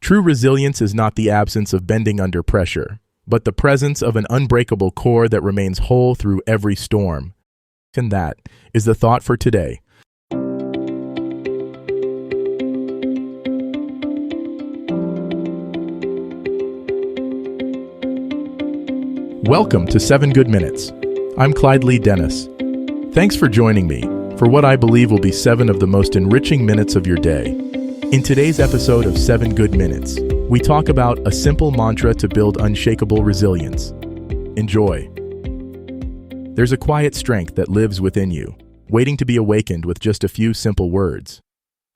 True resilience is not the absence of bending under pressure, but the presence of an unbreakable core that remains whole through every storm. And that is the thought for today. Welcome to 7 Good Minutes. I'm Clyde Lee Dennis. Thanks for joining me for what I believe will be 7 of the most enriching minutes of your day. In today's episode of 7 Good Minutes, we talk about a simple mantra to build unshakable resilience. Enjoy. There's a quiet strength that lives within you, waiting to be awakened with just a few simple words.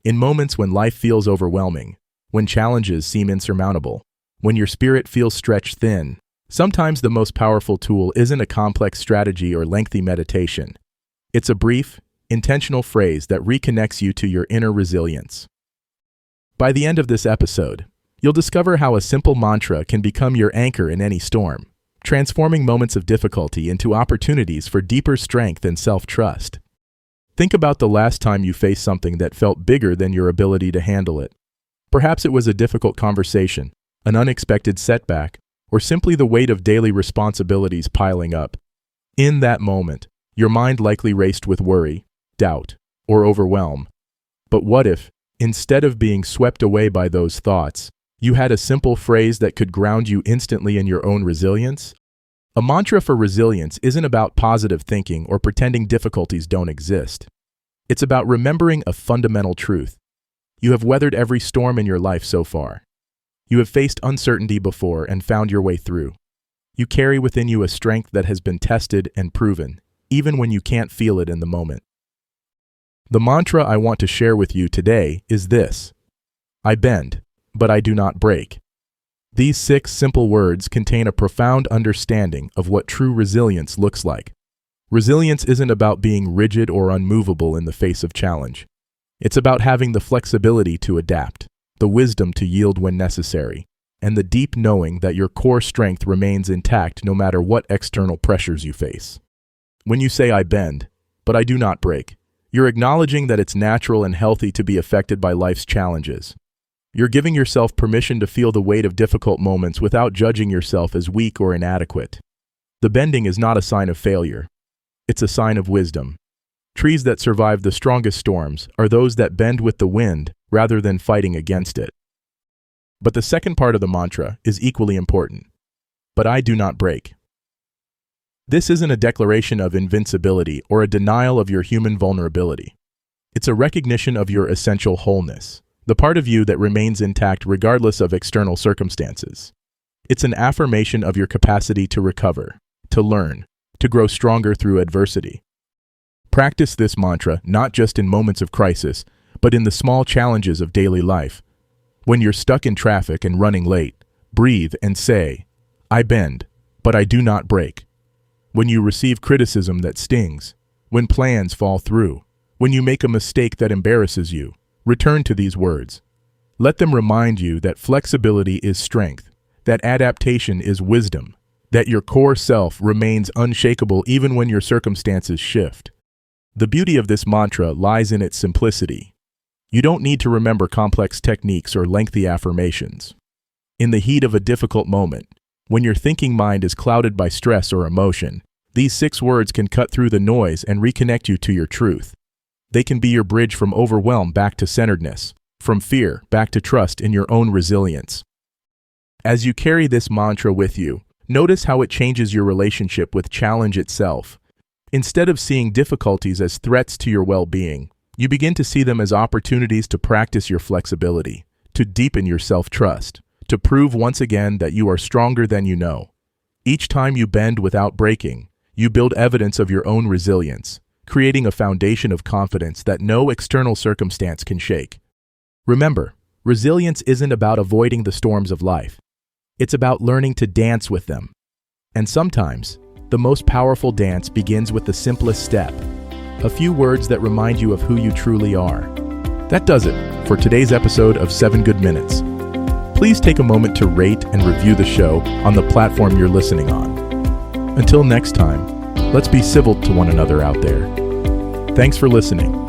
In moments when life feels overwhelming, when challenges seem insurmountable, when your spirit feels stretched thin, sometimes the most powerful tool isn't a complex strategy or lengthy meditation. It's a brief, intentional phrase that reconnects you to your inner resilience. By the end of this episode, you'll discover how a simple mantra can become your anchor in any storm, transforming moments of difficulty into opportunities for deeper strength and self-trust. Think about the last time you faced something that felt bigger than your ability to handle it. Perhaps it was a difficult conversation, an unexpected setback, or simply the weight of daily responsibilities piling up. In that moment, your mind likely raced with worry, doubt, or overwhelm. But what if, instead of being swept away by those thoughts, you had a simple phrase that could ground you instantly in your own resilience? A mantra for resilience isn't about positive thinking or pretending difficulties don't exist. It's about remembering a fundamental truth. You have weathered every storm in your life so far. You have faced uncertainty before and found your way through. You carry within you a strength that has been tested and proven, even when you can't feel it in the moment. The mantra I want to share with you today is this: I bend, but I do not break. These 6 simple words contain a profound understanding of what true resilience looks like. Resilience isn't about being rigid or unmovable in the face of challenge. It's about having the flexibility to adapt, the wisdom to yield when necessary, and the deep knowing that your core strength remains intact no matter what external pressures you face. When you say I bend, but I do not break, you're acknowledging that it's natural and healthy to be affected by life's challenges. You're giving yourself permission to feel the weight of difficult moments without judging yourself as weak or inadequate. The bending is not a sign of failure. It's a sign of wisdom. Trees that survive the strongest storms are those that bend with the wind rather than fighting against it. But the second part of the mantra is equally important. But I do not break. This isn't a declaration of invincibility or a denial of your human vulnerability. It's a recognition of your essential wholeness, the part of you that remains intact regardless of external circumstances. It's an affirmation of your capacity to recover, to learn, to grow stronger through adversity. Practice this mantra not just in moments of crisis, but in the small challenges of daily life. When you're stuck in traffic and running late, breathe and say, I bend, but I do not break. When you receive criticism that stings, when plans fall through, when you make a mistake that embarrasses you, return to these words. Let them remind you that flexibility is strength, that adaptation is wisdom, that your core self remains unshakable even when your circumstances shift. The beauty of this mantra lies in its simplicity. You don't need to remember complex techniques or lengthy affirmations. In the heat of a difficult moment, when your thinking mind is clouded by stress or emotion, these 6 words can cut through the noise and reconnect you to your truth. They can be your bridge from overwhelm back to centeredness, from fear back to trust in your own resilience. As you carry this mantra with you, notice how it changes your relationship with challenge itself. Instead of seeing difficulties as threats to your well-being, you begin to see them as opportunities to practice your flexibility, to deepen your self-trust, to prove once again that you are stronger than you know. Each time you bend without breaking, you build evidence of your own resilience, creating a foundation of confidence that no external circumstance can shake. Remember, resilience isn't about avoiding the storms of life. It's about learning to dance with them. And sometimes, the most powerful dance begins with the simplest step. A few words that remind you of who you truly are. That does it for today's episode of 7 Good Minutes. Please take a moment to rate and review the show on the platform you're listening on. Until next time, let's be civil to one another out there. Thanks for listening.